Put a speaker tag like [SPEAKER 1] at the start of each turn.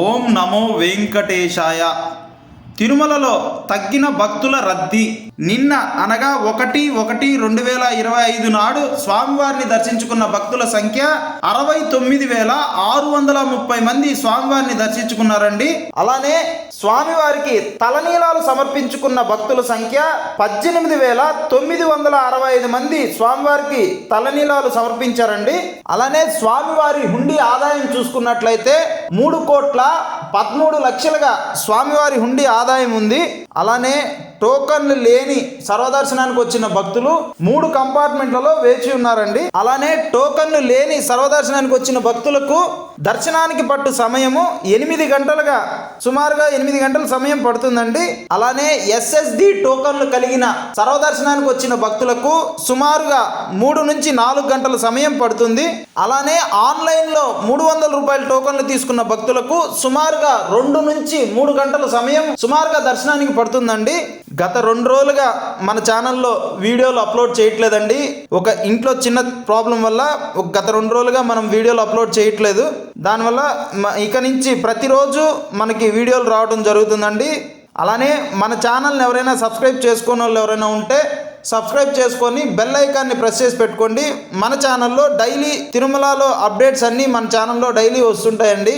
[SPEAKER 1] ఓం నమో వెంకటేశాయ. తిరుమలలో తగ్గిన భక్తుల రద్దీ. నిన్న అనగా 1/1/2025 నాడు స్వామివారిని దర్శించుకున్న భక్తుల సంఖ్య 69,630 మంది స్వామివారిని దర్శించుకున్నారండి. అలానే స్వామివారికి తలనీలాలు సమర్పించుకున్న భక్తుల సంఖ్య 18,965 మంది స్వామివారికి తలనీలాలు సమర్పించారండి. అలానే స్వామివారి హుండీ ఆదాయం చూసుకున్నట్లయితే 3,13,00,000గా స్వామివారి హుండీ ఆదాయం ఉంది. అలానే టోకన్లు లేని సర్వదర్శనానికి వచ్చిన భక్తులు 3 కంపార్ట్మెంట్లలో వేచి ఉన్నారండి. అలానే టోకన్లు లేని సర్వదర్శనానికి వచ్చిన భక్తులకు దర్శనానికి పట్టు సమయము 8 గంటలుగా సుమారుగా 8 గంటల సమయం పడుతుందండి. అలానే ఎస్ఎస్డి టోకన్లు కలిగిన సర్వదర్శనానికి వచ్చిన భక్తులకు సుమారుగా 3 నుంచి 4 గంటల సమయం పడుతుంది. అలానే ఆన్లైన్లో 300 రూపాయల టోకన్లు తీసుకున్న భక్తులకు సుమారుగా 2 నుంచి 3 గంటల సమయం సుమారుగా దర్శనానికి పడుతుందండి. గత 2 రోజులుగా మన ఛానల్లో వీడియోలు అప్లోడ్ చేయట్లేదండి. ఒక ఇంట్లో చిన్న ప్రాబ్లం వల్ల గత 2 రోజులుగా మనం వీడియోలు అప్లోడ్ చేయట్లేదు. దానివల్ల ఇక నుంచి ప్రతిరోజు మనకి వీడియోలు రావడం జరుగుతుందండి. అలానే మన ఛానల్ని ఎవరైనా సబ్స్క్రైబ్ చేసుకున్న వాళ్ళు ఎవరైనా ఉంటే సబ్స్క్రైబ్ చేసుకొని బెల్ ఐకాన్ని ప్రెస్ చేసి పెట్టుకోండి. మన ఛానల్లో డైలీ తిరుమలలో అప్డేట్స్ అన్నీ మన ఛానల్లో డైలీ వస్తుంటాయండి.